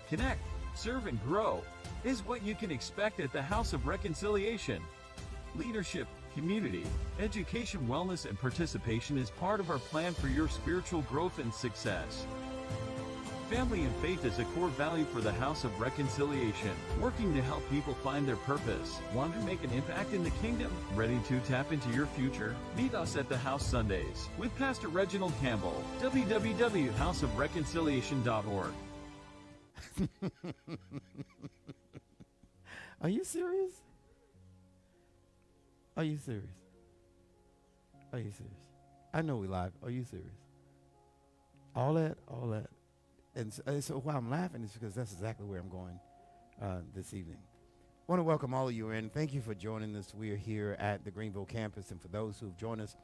connect, serve, and grow is what you can expect at the House of Reconciliation. Leadership, community, education, wellness, and participation is part of our plan for your spiritual growth and success. Family and faith is a core value for the House of Reconciliation, working to help people find their purpose. Want to make an impact in the kingdom? Ready to tap into your future? Meet us at the House Sundays with Pastor Reginald Campbell, www.houseofreconciliation.org. Are you serious? Are you serious? Are you serious? I know we live. Are you serious? All that. And so why I'm laughing is because that's exactly where I'm going this evening. I want to welcome all of you in. Thank you for joining us. We are here at the Greenville campus, and for those who've joined us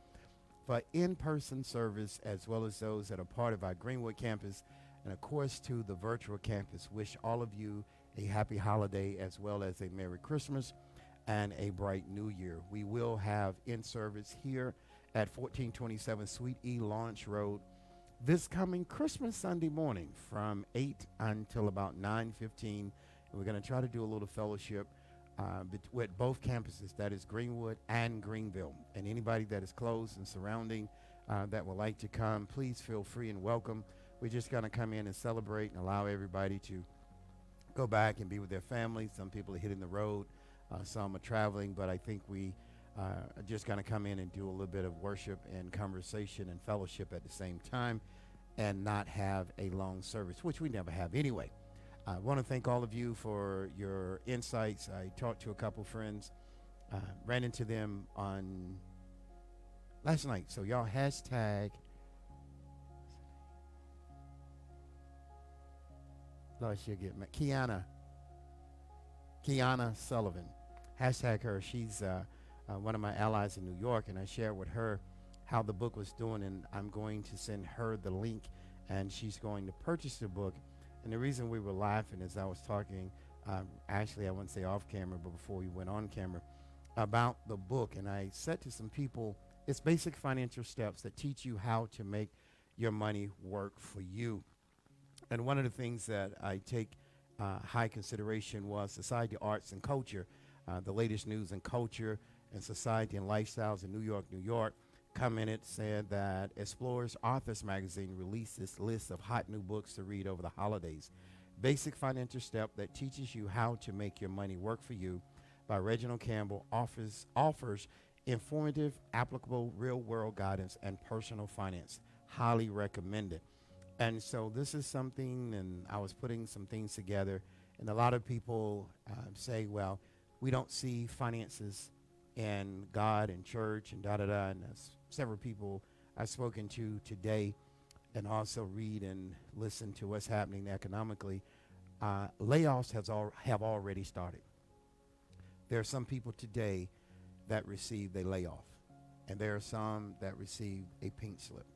for in-person service, as well as those that are part of our Greenwood campus, and of course to the virtual campus, wish all of you a happy holiday as well as a Merry Christmas and a bright New Year. We will have in-service here at 1427 Suite E Launch Road this coming Christmas Sunday morning from 8 until about 9:15. And we're going to try to do a little fellowship with both campuses, that is Greenwood and Greenville. And anybody that is close and surrounding that would like to come, please feel free and welcome. We're just going to come in and celebrate and allow everybody to go back and be with their families. Some people are hitting the road. Some are traveling. But I think we are just going to come in and do a little bit of worship and conversation and fellowship at the same time and not have a long service, which we never have anyway. I want to thank all of you for your insights. I talked to a couple friends, ran into them on last night. So y'all hashtag Lord, she'll get mad. Kiana Sullivan. Hashtag her. She's one of my allies in New York, and I shared with her how the book was doing, and I'm going to send her the link, and she's going to purchase the book. And the reason we were laughing is I was talking, actually I wouldn't say off camera, but before we went on camera, about the book. And I said to some people, it's basic financial steps that teach you how to make your money work for you. And one of the things that I take high consideration was society, arts, and culture. The latest news and culture and society and lifestyles in New York commented, said that Explorers Authors Magazine released this list of hot new books to read over the holidays. Basic Financial Step that teaches you how to make your money work for you by Reginald Campbell offers informative, applicable, real-world guidance and personal finance. Highly recommended. And so this is something, and I was putting some things together, and a lot of people say, well, we don't see finances in God and church and da-da-da, and several people I've spoken to today and also read and listen to what's happening economically. Layoffs have already started. There are some people today that received a layoff, and there are some that received a pink slip.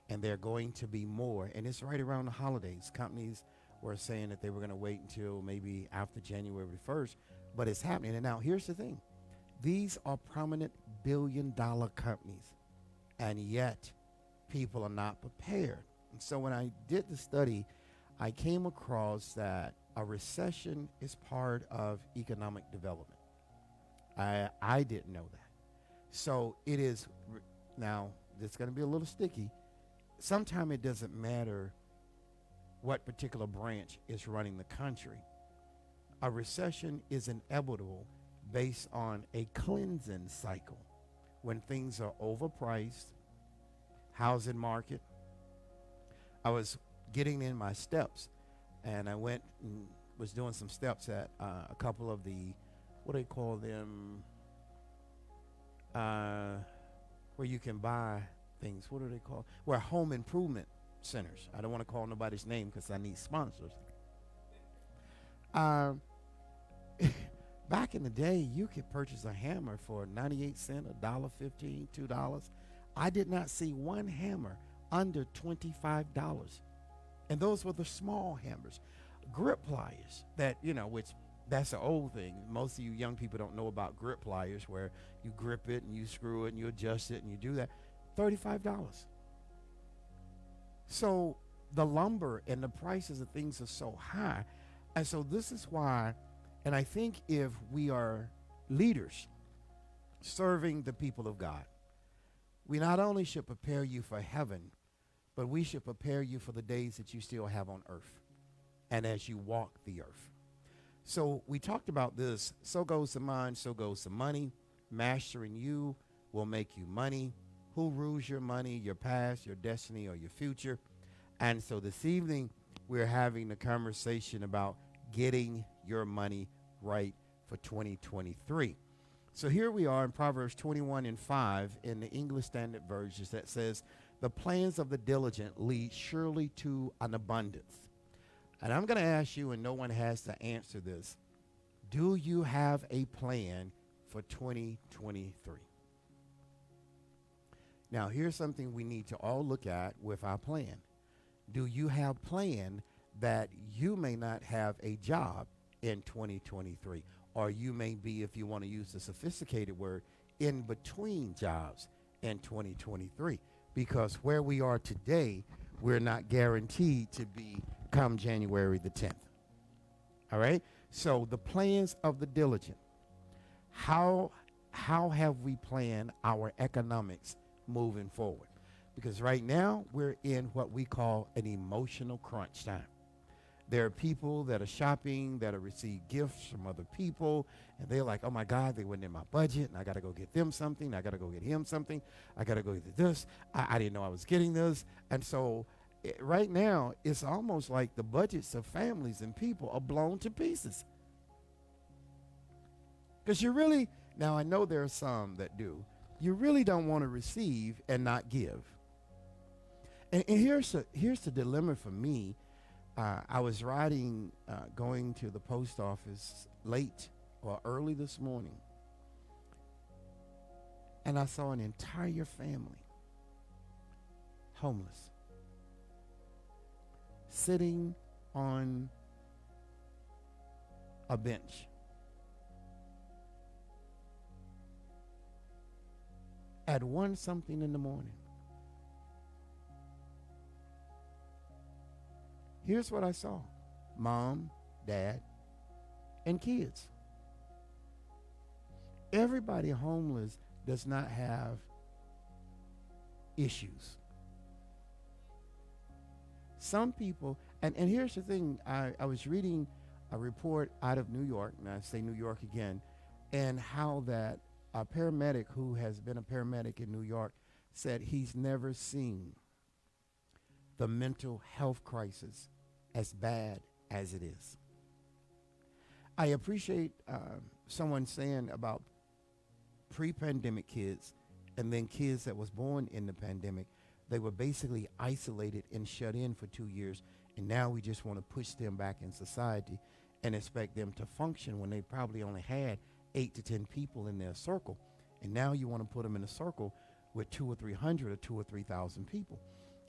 And there are going to be more, and it's right around the holidays. Companies were saying that they were going to wait until maybe after January 1st, but it's happening. And now here's the thing. These are prominent billion-dollar companies, and yet people are not prepared. And so when I did the study, I came across that a recession is part of economic development. I didn't know that. So it is, now it's going to be a little sticky. Sometimes it doesn't matter what particular branch is running the country. A recession is inevitable based on a cleansing cycle. When things are overpriced, housing market. I was getting in my steps, and I went and was doing some steps at a couple of the, what do they call them, where you can buy things. What do they call? Well, home improvement centers. I don't want to call nobody's name because I need sponsors. Back in the day, you could purchase a hammer for 98 cents, $1.15, $2. I did not see one hammer under $25. And those were the small hammers. Grip pliers that, which that's an old thing. Most of you young people don't know about grip pliers, where you grip it and you screw it and you adjust it and you do that. $35. So the lumber and the prices of things are so high. And so this is why, and I think if we are leaders serving the people of God, we not only should prepare you for heaven, but we should prepare you for the days that you still have on earth and as you walk the earth. So we talked about this. So goes the mind, so goes the money. Mastering you will make you money. Who rules your money, your past, your destiny, or your future? And so this evening, we're having a conversation about getting your money right for 2023. So here we are in Proverbs 21:5 in the English Standard Version that says, the plans of the diligent lead surely to an abundance. And I'm going to ask you, and no one has to answer this, do you have a plan for 2023? Now, here's something we need to all look at with our plan. Do you have plan that you may not have a job in 2023? Or you may be, if you want to use the sophisticated word, in between jobs in 2023. Because where we are today, we're not guaranteed to be come January the 10th. All right? So the plans of the diligent. How have we planned our economics moving forward? Because right now, we're in what we call an emotional crunch time. There are people that are shopping, that have received gifts from other people, and they're like, oh my God, they weren't in my budget, and I got to go get them something. I got to go get him something. I got to go get this. I didn't know I was getting this. And so right now, it's almost like the budgets of families and people are blown to pieces. Because you really, now I know there are some that do, you really don't want to receive and not give. And here's the dilemma for me. I was riding, going to the post office late or early this morning, and I saw an entire family, homeless, sitting on a bench. At 1 something in the morning. Here's what I saw. Mom, dad, and kids. Everybody homeless does not have issues. Some people, and here's the thing, I was reading a report out of New York, and I say New York again, and how that a paramedic who has been a paramedic in New York said he's never seen the mental health crisis as bad as it is. I appreciate someone saying about pre-pandemic kids and then kids that was born in the pandemic. They were basically isolated and shut in for 2 years, and now we just want to push them back in society and expect them to function when they probably only had 8 to 10 people in their circle. And now you want to put them in a circle with 200 or 300 or 2,000 or 3,000 people.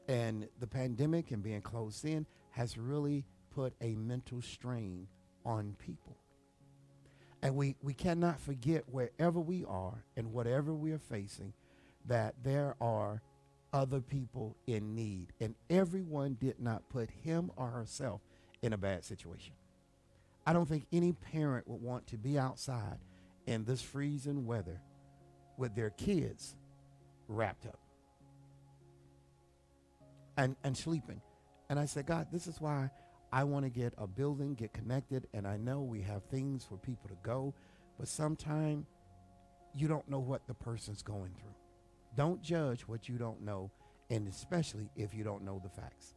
And the pandemic and being closed in has really put a mental strain on people. And we cannot forget, wherever we are and whatever we are facing, that there are other people in need. And everyone did not put him or herself in a bad situation. I don't think any parent would want to be outside in this freezing weather with their kids wrapped up and sleeping. And I said, God, this is why I want to get a building, get connected, and I know we have things for people to go, but sometimes you don't know what the person's going through. Don't judge what you don't know, and especially if you don't know the facts.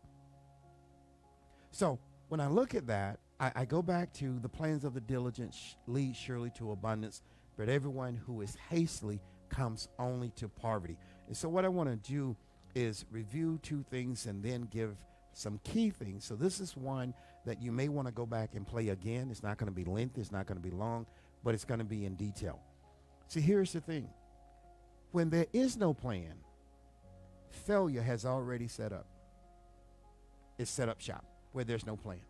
So when I look at that, I go back to the plans of the diligent lead surely to abundance, but everyone who is hastily comes only to poverty. And so what I want to do is review 2 things and then give some key things. So this is one that you may want to go back and play again. It's not going to be lengthy, it's not going to be long, but it's going to be in detail. See, here's the thing. When there is no plan, failure has already set up. It's set up shop where there's no plan.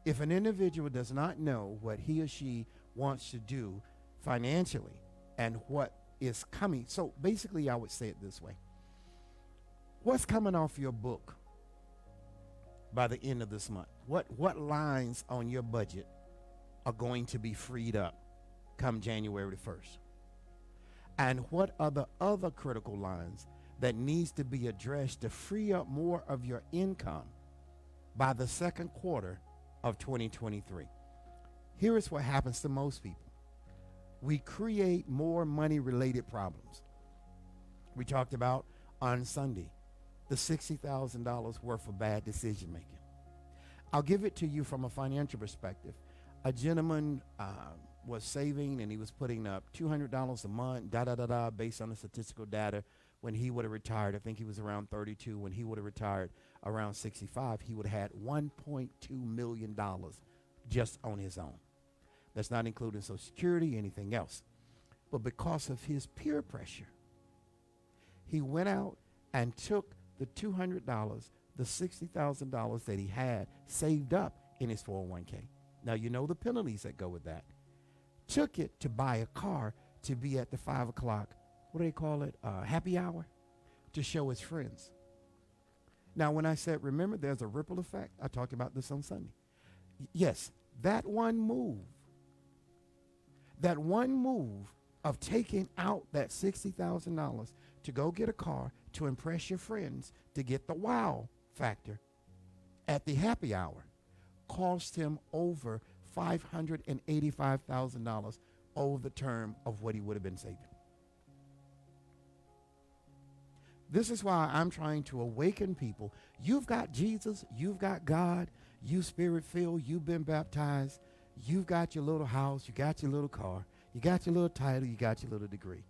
If an individual does not know what he or she wants to do financially and what is coming, so basically I would say it this way. What's coming off your book by the end of this month? What lines on your budget are going to be freed up come January the 1st? And what are the other critical lines that needs to be addressed to free up more of your income by the second quarter of 2023? Here is what happens to most people. We create more money-related problems. We talked about on Sunday the $60,000 worth of bad decision making. I'll give it to you from a financial perspective. A gentleman was saving and he was putting up $200 a month, based on the statistical data. When he would have retired, I think he was around 32. When he would have retired around 65, he would have had $1.2 million just on his own. That's not including Social Security, anything else. But because of his peer pressure, he went out and took the $200, the $60,000 that he had saved up in his 401k. Now, you know the penalties that go with that. Took it to buy a car to be at the 5 o'clock, what do they call it, happy hour, to show his friends. Now, when I said, remember, there's a ripple effect, I talked about this on Sunday. Yes, that one move of taking out that $60,000 to go get a car to impress your friends to get the wow factor at the happy hour cost him over $585,000 over the term of what he would have been saving. This is why I'm trying to awaken people. You've got Jesus, you've got God, you spirit-filled, you've been baptized, you've got your little house, you got your little car, you got your little title, you got your little degree.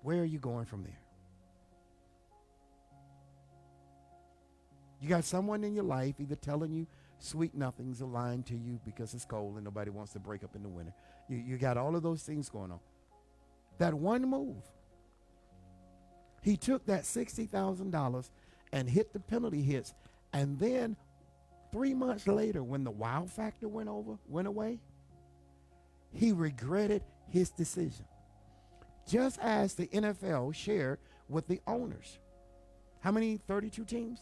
Where are you going from there? You got someone in your life either telling you sweet nothings or lying to you because it's cold and nobody wants to break up in the winter. You got all of those things going on. That one move, he took that $60,000 and hit the penalty hits, and then 3 months later, when the wow factor went away, he regretted his decision. Just as the NFL shared with the owners. How many? 32 teams?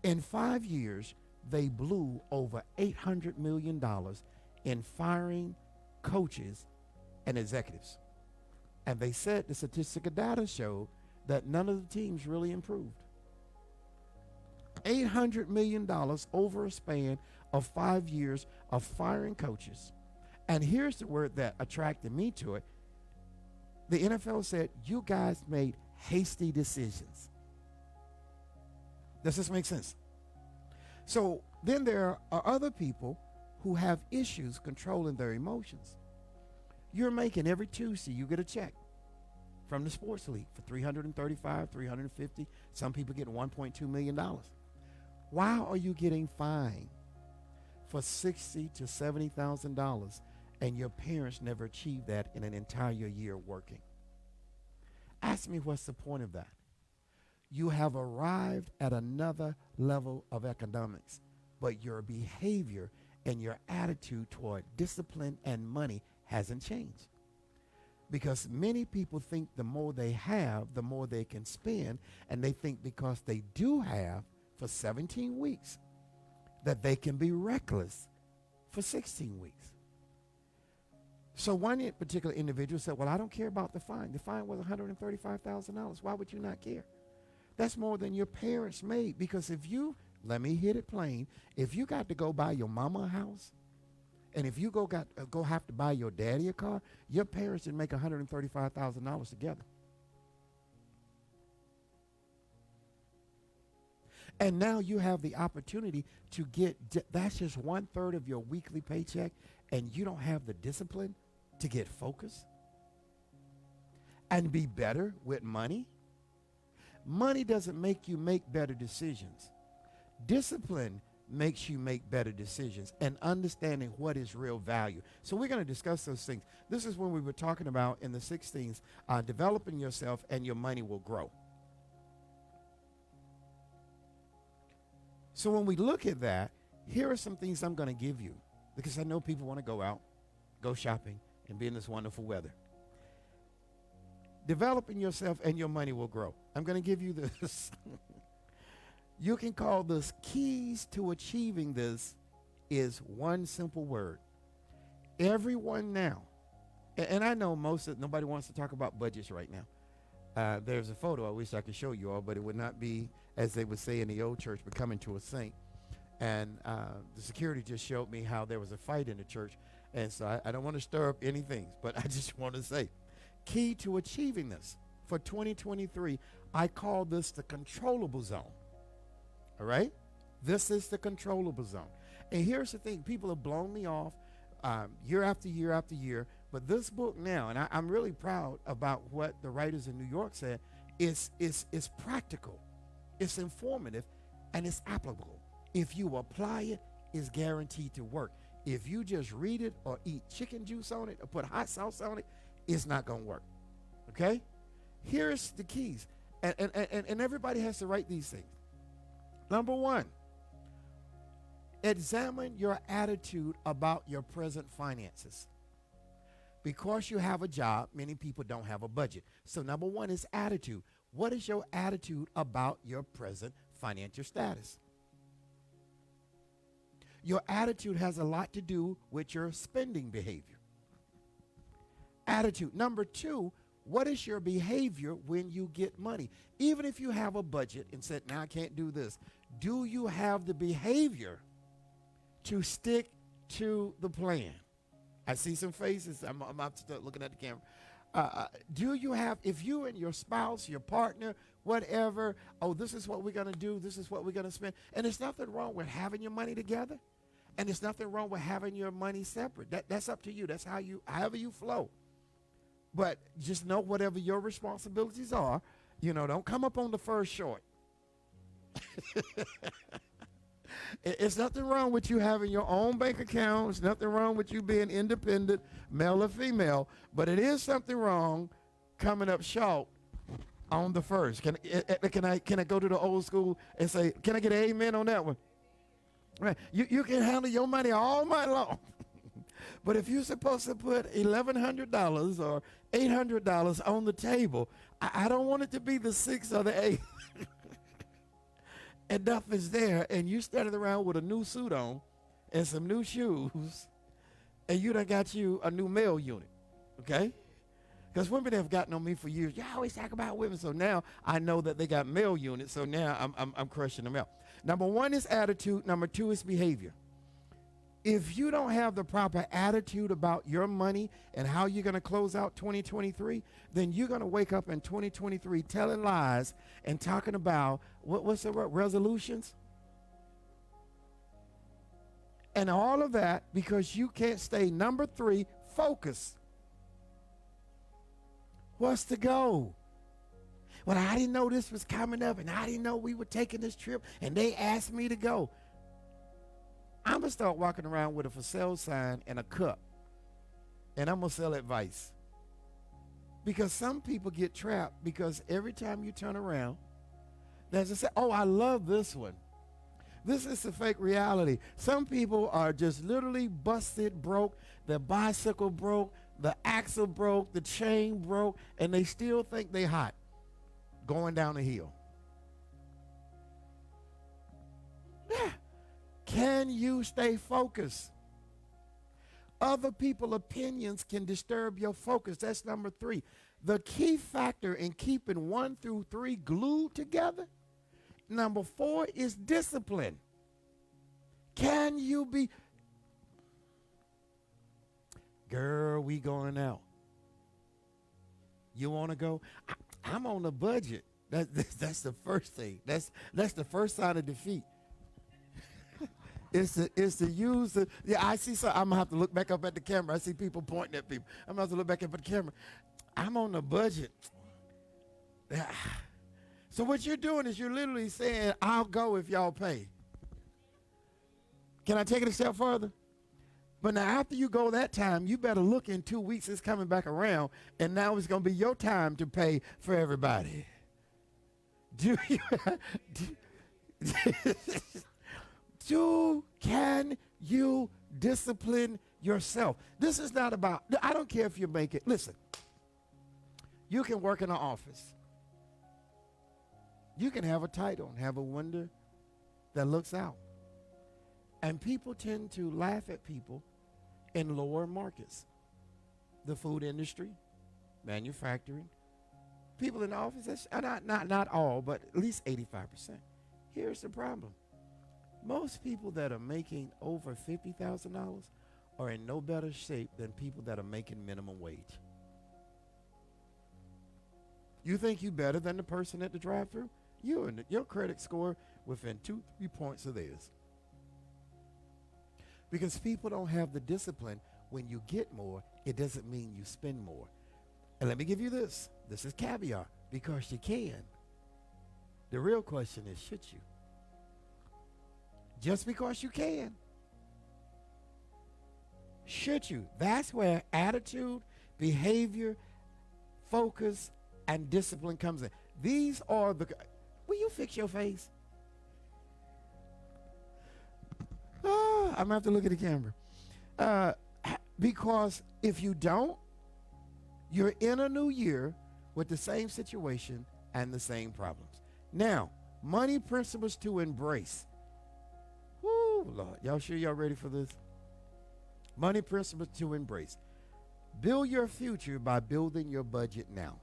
In 5 years, they blew over $800 million in firing coaches and executives. And they said the statistical data showed that none of the teams really improved. $800 million over a span of 5 years of firing coaches. And here's the word that attracted me to it. The NFL said, you guys made hasty decisions. Does this make sense? So then there are other people who have issues controlling their emotions. You're making every Tuesday, you get a check from the sports league for $335, $350. Some people get $1.2 million. Why are you getting fined for $60,000 to $70,000 and your parents never achieved that in an entire year working? Ask me, what's the point of that? You have arrived at another level of economics, but your behavior and your attitude toward discipline and money hasn't changed. Because many people think the more they have, the more they can spend, and they think because they do have for 17 weeks that they can be reckless for 16 weeks. So one particular individual said, well, I don't care about the fine. The fine was $135,000. Why would you not care? That's more than your parents made. Because if you, let me hit it plain, if you got to go buy your mama a house, and if you go have to buy your daddy a car, your parents didn't make $135,000 together. And now you have the opportunity to get, that's just 1/3 of your weekly paycheck, and you don't have the discipline to get focused and be better with money. Money doesn't make you make better decisions. Discipline makes you make better decisions and understanding what is real value. So we're going to discuss those things. This is when we were talking about in the 16th, developing yourself and your money will grow. So when we look at that, here are some things I'm going to give you because I know people want to go out, go shopping, and be in this wonderful weather. Developing yourself and your money will grow. I'm going to give you this. You can call this keys to achieving this is one simple word. Everyone now, and I know nobody wants to talk about budgets right now. There's a photo I wish I could show you all, but it would not be, as they would say in the old church, becoming to a saint. And the security just showed me how there was a fight in the church. And so I don't want to stir up anything, but I just want to say, key to achieving this for 2023, I call this the controllable zone. All right? This is the controllable zone. And here's the thing. People have blown me off year after year after year. But this book now, and I'm really proud about what the writers in New York said, is practical, it's informative, and it's applicable. If you apply it, it's guaranteed to work. If you just read it or eat chicken juice on it or put hot sauce on it, it's not going to work. Okay? Here's the keys. And everybody has to write these things. Number one, examine your attitude about your present finances. Because you have a job, many people don't have a budget. So number one is attitude. What is your attitude about your present financial status? Your attitude has a lot to do with your spending behavior. Attitude. Number two, what is your behavior when you get money? Even if you have a budget and said, now I can't do this, do you have the behavior to stick to the plan? I see some faces. I'm about to start looking at the camera. Do you have, if you and your spouse, your partner, whatever, oh, this is what we're going to do, this is what we're going to spend. And there's nothing wrong with having your money together. And there's nothing wrong with having your money separate. That's up to you. That's however you flow. But just know whatever your responsibilities are, don't come up on the first short. It's nothing wrong with you having your own bank account. It's nothing wrong with you being independent, male or female. But it is something wrong coming up short on the first. Can I go to the old school and say, can I get an amen on that one? Right. You can handle your money all night long. But if you're supposed to put $1,100 or $800 on the table, I don't want it to be the 6 or the 8. And nothing's there, and you standing around with a new suit on and some new shoes, and you done got you a new mail unit, okay? Because women have gotten on me for years. You always talk about women, so now I know that they got mail units, so now I'm crushing them out. Number one is attitude. Number two is behavior. If you don't have the proper attitude about your money and how you're going to close out 2023, then you're going to wake up in 2023 telling lies and talking about, what's the word, resolutions? And all of that because you can't stay, number three, focused. What's the goal? Well, I didn't know this was coming up, and I didn't know we were taking this trip, and they asked me to go. I'm going to start walking around with a for sale sign and a cup, and I'm going to sell advice. Because some people get trapped because every time you turn around, there's a say, oh, I love this one. This is a fake reality. Some people are just literally busted, broke, their bicycle broke, the axle broke, the chain broke, and they still think they hot going down the hill. Yeah. Can you stay focused? Other people's opinions can disturb your focus. That's number three. The key factor in keeping 1 through 3 glued together, number 4 is discipline. Can you be, girl, we going out. You want to go? I'm on a budget. That's the first thing. That's the first sign of defeat. It's to use the, yeah, I see, so I'm going to have to look back up at the camera. I see people pointing at people. I'm going to have to look back up at the camera. I'm on a budget. So what you're doing is you're literally saying, I'll go if y'all pay. Can I take it a step further? But now after you go that time, you better look in 2 weeks, it's coming back around, and now it's going to be your time to pay for everybody. Can you discipline yourself? This is not about, I don't care if you make it. Listen, you can work in an office. You can have a title and have a that looks out. And people tend to laugh at people in lower markets. The food industry, manufacturing, people in the office, that's not all, but at least 85%. Here's the problem. Most people that are making over $50,000 are in no better shape than people that are making minimum wage. You think you better than the person at the drive-thru? Your credit score within 2-3 points of theirs. Because people don't have the discipline. When you get more, it doesn't mean you spend more. And let me give you this. This is caviar. Because you can. The real question is, should you? Just because you can. Should you? That's where attitude, behavior, focus, and discipline comes in. These are the... Will you fix your face? I'm going to have to look at the camera. Because if you don't, you're in a new year with the same situation and the same problems. Now, money principles to embrace. Woo, Lord. Y'all sure y'all ready for this? Money principles to embrace. Build your future by building your budget now.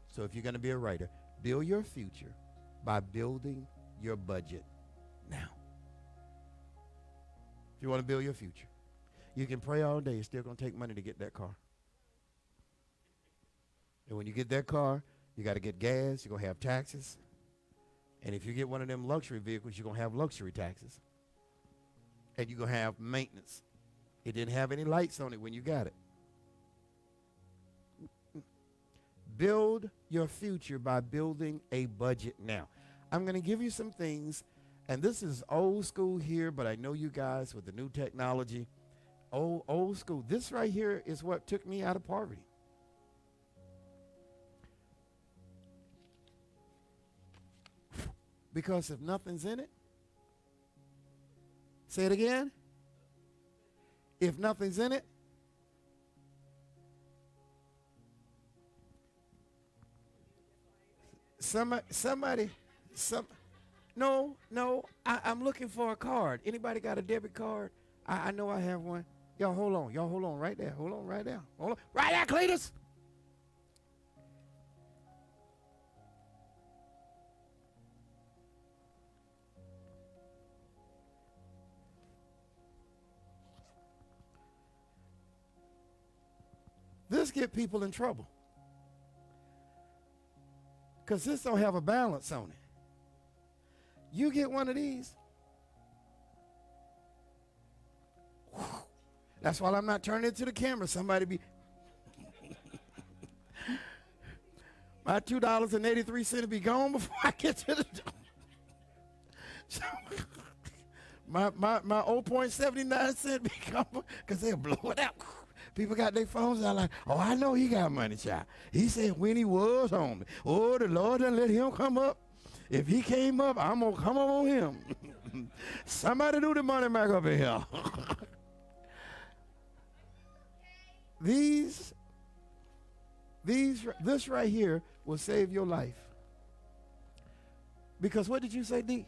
So if you're going to be a writer, build your future by building your budget now. If you want to build your future, you can pray all day. It's still going to take money to get that car. And when you get that car, you got to get gas. You're going to have taxes. And if you get one of them luxury vehicles, you're going to have luxury taxes. And you're going to have maintenance. It didn't have any lights on it when you got it. Build your future by building a budget now. I'm going to give you some things, and this is old school here, but I know you guys with the new technology, old school. This right here is what took me out of poverty. Because if nothing's in it, say it again. If nothing's in it, no, I'm looking for a card. Anybody got a debit card? I know I have one. Y'all hold on right there. Hold on right there. Hold on. Right there, Cletus. This get people in trouble. Because this don't have a balance on it. You get one of these. Whew, that's why I'm not turning it to the camera. Somebody be... My $2.83 will be gone before I get to the door. So, my 0.79 cent be gone because they'll blow it out. People got their phones out like, oh, I know he got money, child. He said when he was home, oh, the Lord done let him come up. If he came up, I'm going to come up on him. Somebody do the money back up in here. This right here will save your life. Because what did you say, D?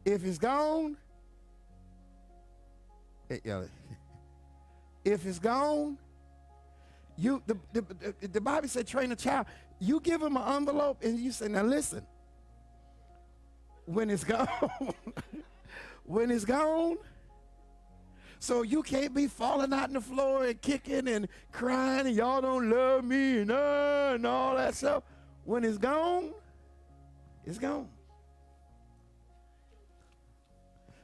If it's gone, if it's gone, the Bible said train a child. You give him an envelope and you say, now listen, when it's gone, when it's gone, so you can't be falling out on the floor and kicking and crying and y'all don't love me and all that stuff. When it's gone, it's gone.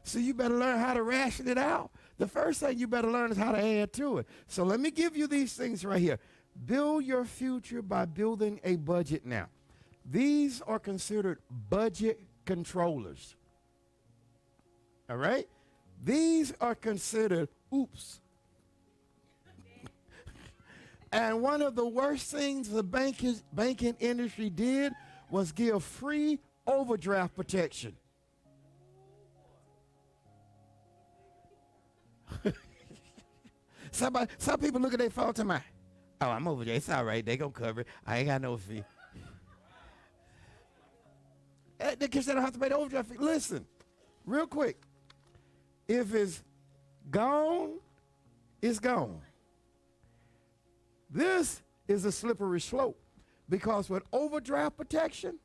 So you better learn how to ration it out. The first thing you better learn is how to add to it. So let me give you these things right here. Build your future by building a budget now. These are considered budget controllers. All right? These are considered oops. And one of the worst things the banking industry did was give free overdraft protection. Some people look at their phone to my, oh, I'm over there. It's all right. They gonna cover it. I ain't got no fee. the kids don't have to pay the overdraft fee. Listen, real quick. If it's gone, it's gone. This is a slippery slope because with overdraft protection,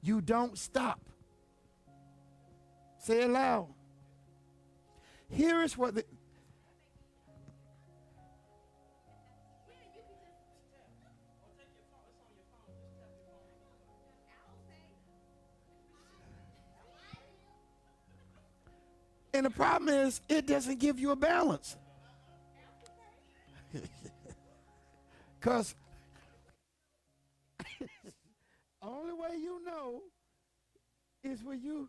you don't stop. Say it loud. Here is what the and the problem is it doesn't give you a balance. Because only way you know is when you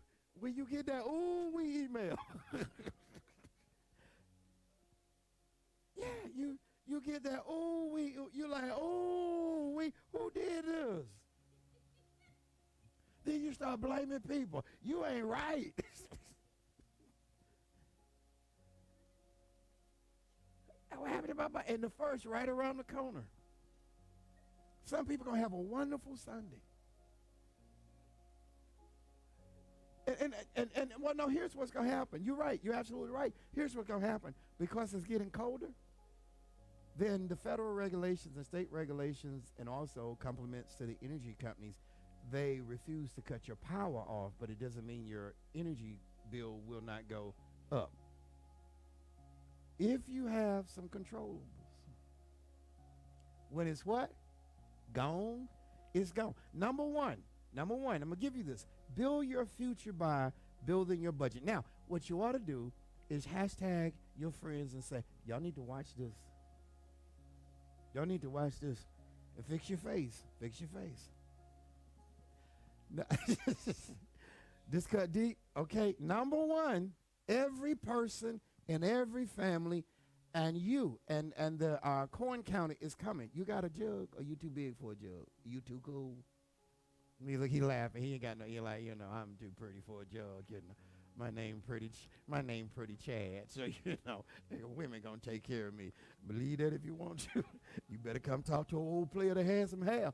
get that ooh we email. Yeah, you get that ooh we, you're like ooh we, who did this? Then you start blaming people. You ain't right. What happened to my, and the first right around the corner. Some people gonna have a wonderful Sunday. And well, no, here's what's gonna happen. You're right. You're absolutely right. Here's what's gonna happen. Because it's getting colder, then the federal regulations and state regulations and also compliments to the energy companies, they refuse to cut your power off, but it doesn't mean your energy bill will not go up. If you have some controllables, when it's what? Gone, it's gone. Number one, I'm going to give you this. Build your future by building your budget. Now, what you ought to do is hashtag your friends and say, y'all need to watch this. Y'all need to watch this. And fix your face. Fix your face. Now, this cut deep. Okay, number one, every person in every family and you and the coin counter is coming. You got a jug or you too big for a jug? You too cool? Me look, he laughing. He ain't got no. You're like, I'm too pretty for a jug. My name pretty Chad. So women gonna take care of me. Believe that if you want to. You better come talk to an old player that has some hair.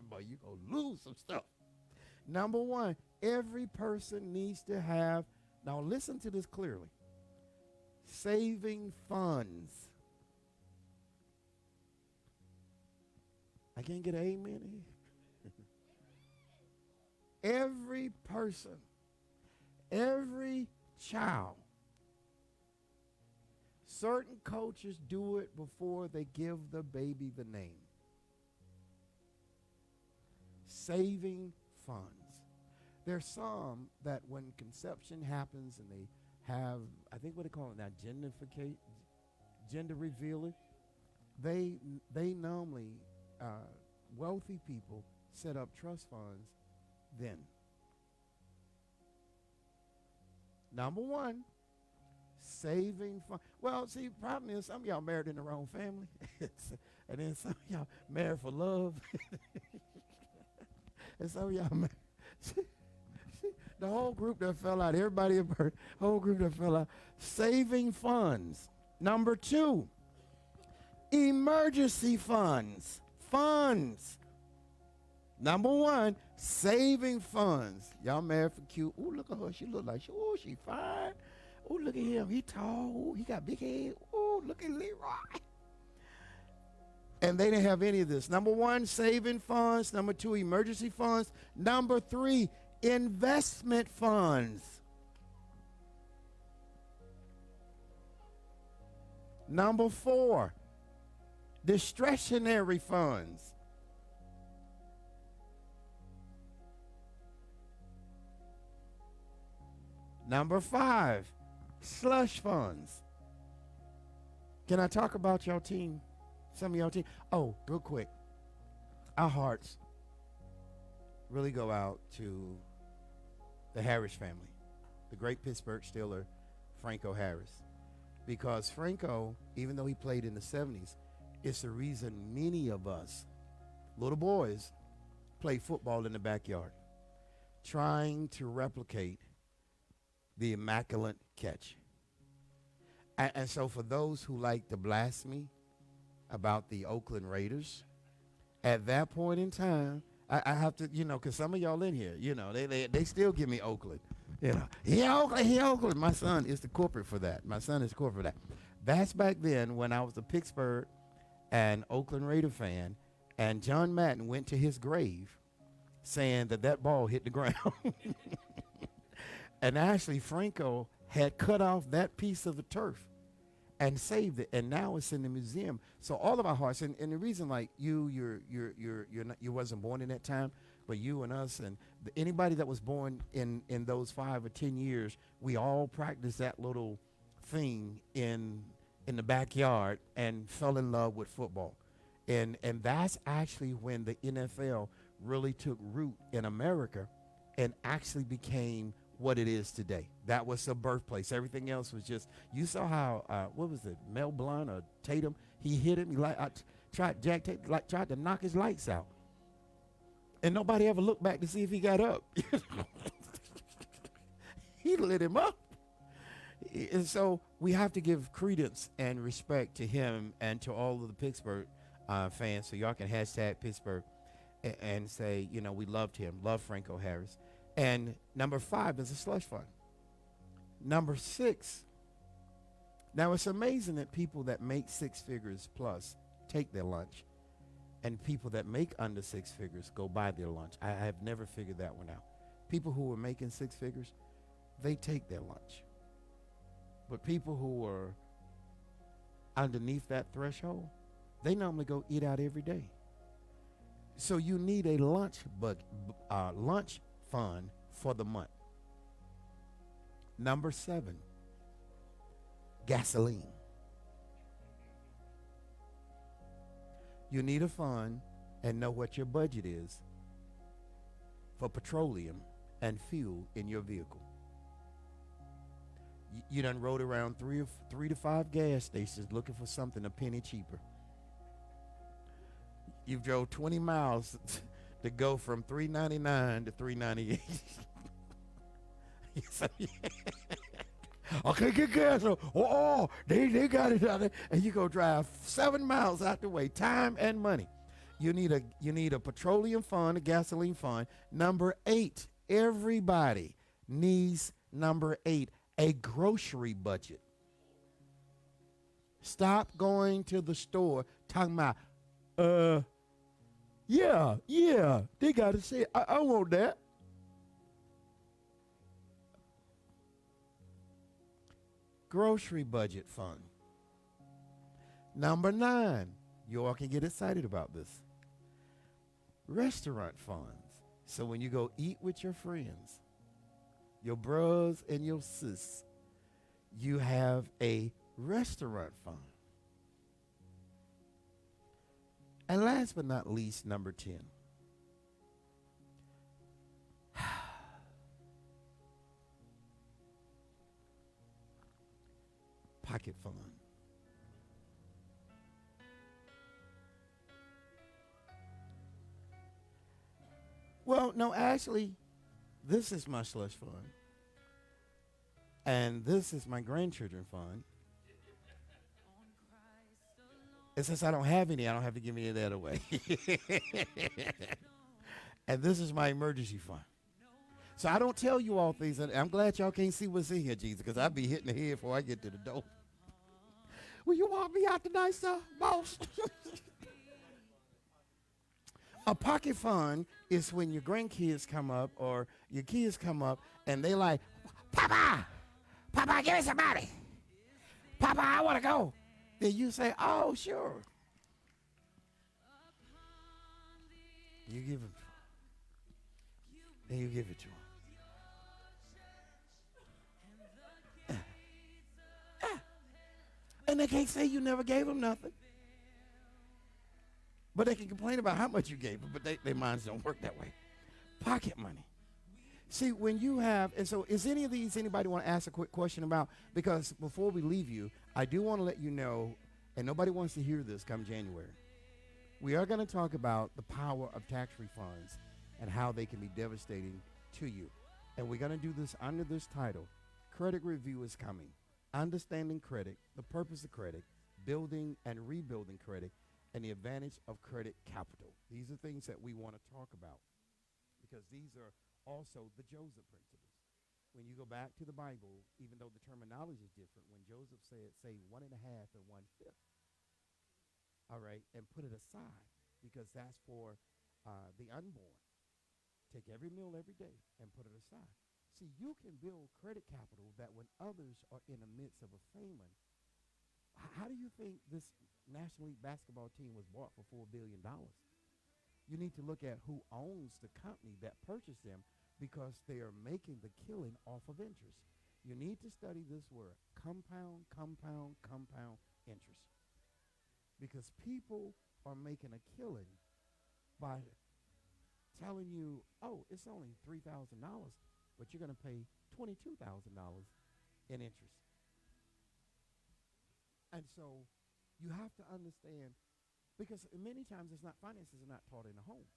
Boy, you gonna lose some stuff. Number one, every person needs to have. Now listen to this clearly. Saving funds. I can't get an amen here. Every person, every child. Certain coaches do it before they give the baby the name. Saving funds. There's some that when conception happens and they have, I think what they call it now, gender revealing, they normally, wealthy people set up trust funds then. Number one, saving fund. Well, see, the problem is some of y'all married in the wrong family. And then some of y'all married for love. And some of y'all married. The whole group that fell out, everybody, whole group that fell out. Saving funds. Number two, emergency funds. Funds. Number one, saving funds. Y'all married for cute. Ooh, look at her. She look like, ooh, she fine. Ooh, look at him. He tall. Ooh, he got big head. Ooh, look at Leroy. And they didn't have any of this. Number one, saving funds. Number two, emergency funds. Number three, investment funds. Number four, discretionary funds. Number five, slush funds. Can I talk about your team? Some of your team. Oh, real quick. Our hearts really go out to the Harris family, the great Pittsburgh Steeler, Franco Harris. Because Franco, even though he played in the 70s, it's the reason many of us, little boys, play football in the backyard, trying to replicate the immaculate catch. And so for those who like to blaspheme about the Oakland Raiders, at that point in time, I have to, because some of y'all in here, they still give me Oakland. Here Oakland, here Oakland. My son is the corporate for that. My son is corporate for that. That's back then when I was a Pittsburgh and Oakland Raider fan, and John Madden went to his grave saying that ball hit the ground. And actually, Franco had cut off that piece of the turf and saved it, and now it's in the museum. So all of our hearts, and the reason, like you wasn't born in that time, but you and us and anybody that was born in those 5 or 10 years, we all practiced that little thing in the backyard and fell in love with football, and that's actually when the NFL really took root in America, and actually became what it is today. That was the birthplace. Everything else was just, you saw how, what was it, Mel Blount or Tatum, he hit him, tried to knock his lights out. And nobody ever looked back to see if he got up. He lit him up. And so we have to give credence and respect to him and to all of the Pittsburgh fans. So y'all can hashtag Pittsburgh and say, we loved him, love Franco Harris. And number 5 is a slush fund. Number 6, now it's amazing that people that make 6 figures plus take their lunch, and people that make under 6 figures go buy their lunch. I have never figured that one out. People who are making 6 figures, they take their lunch. But people who are underneath that threshold, they normally go eat out every day. So you need a lunch fund for the month. Number 7, gasoline. You need a fund and know what your budget is for petroleum and fuel in your vehicle. You done rode around 3 to 5 gas stations looking for something a penny cheaper. You've drove 20 miles to go from $3.99 to $3.98. Okay, get gas. They got it out there, and you go drive 7 miles out the way, time and money. You need a petroleum fund, a gasoline fund. Number 8, everybody needs number 8, a grocery budget. Stop going to the store talking about, yeah, they got to say, I want that. Grocery budget fund. Number 9, you all can get excited about this. Restaurant funds. So when you go eat with your friends, your bros and your sis, you have a restaurant fund. And last but not least, number 10. Pocket fund. Well, no, actually, this is my slush fund. And this is my grandchildren fund. And since I don't have any, I don't have to give any of that away. And this is my emergency fund. So I don't tell you all things. And I'm glad y'all can't see what's in here, Jesus, because I'll be hitting the head before I get to the door. Will you want me out tonight, sir, boss? A pocket fund is when your grandkids come up or your kids come up and they like, Papa, give me some money. Papa, I want to go. Then you say, oh, sure. You give it. Then you give it to them. And they can't say you never gave them nothing. But they can complain about how much you gave them, but their minds don't work that way. Pocket money. See, when you have, and so is any of these, anybody want to ask a quick question about? Because before we leave you, I do want to let you know, and nobody wants to hear this come January. We are going to talk about the power of tax refunds and how they can be devastating to you. And we're going to do this under this title, Credit Review is Coming. Understanding credit, the purpose of credit, building and rebuilding credit, and the advantage of credit capital. These are things that we want to talk about because these are also the Joseph principles. When you go back to the Bible, even though the terminology is different, when Joseph said, say 1.5 and 1/5, all right, and put it aside because that's for the unborn. Take every meal every day and put it aside. See, you can build credit capital that when others are in the midst of a famine, how do you think this National League basketball team was bought for $4 billion? You need to look at who owns the company that purchased them because they are making the killing off of interest. You need to study this word, compound, compound, compound interest. Because people are making a killing by telling you, oh, it's only $3,000, but you're going to pay $22,000 in interest. And so you have to understand, because many times it's not, finances are not taught in the homes.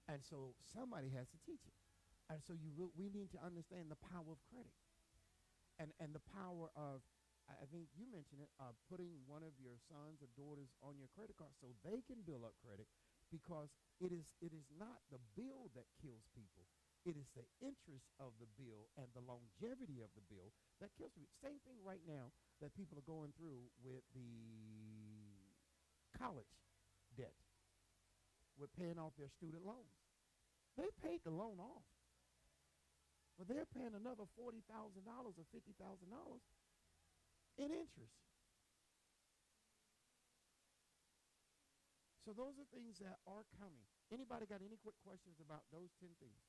And so somebody has to teach it. And so we need to understand the power of credit and the power of, I think you mentioned it, putting one of your sons or daughters on your credit card so they can build up credit, because it is not the bill that kills people. It is the interest of the bill and the longevity of the bill that kills people. Same thing right now that people are going through with the college debt, with paying off their student loans. They paid the loan off, but they're paying another $40,000 or $50,000 in interest. So those are things that are coming. Anybody got any quick questions about those 10 things?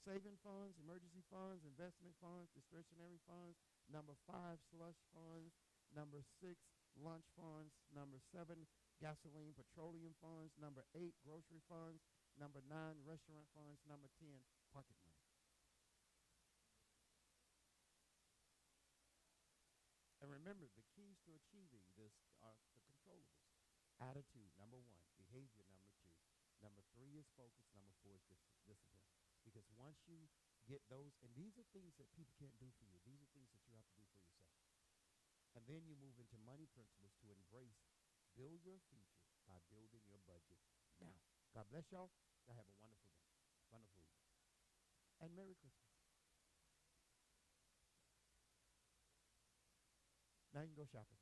Saving funds, emergency funds, investment funds, discretionary funds. Number 5, slush funds. Number 6, lunch funds. Number 7, gasoline, petroleum funds. Number 8, grocery funds. Number 9, restaurant funds. Number 10, pocket money. And remember, the keys to achieving this are the controllables. Attitude, number 1. Behavior, number 2. Number 3 is focus. Number 4 is discipline. Because once you get those, and these are things that people can't do for you. These are things that you have to do for yourself. And then you move into money principles to embrace, build your future by building your budget now. God bless y'all. Y'all have a wonderful day. Wonderful evening. And Merry Christmas. Now you can go shopping.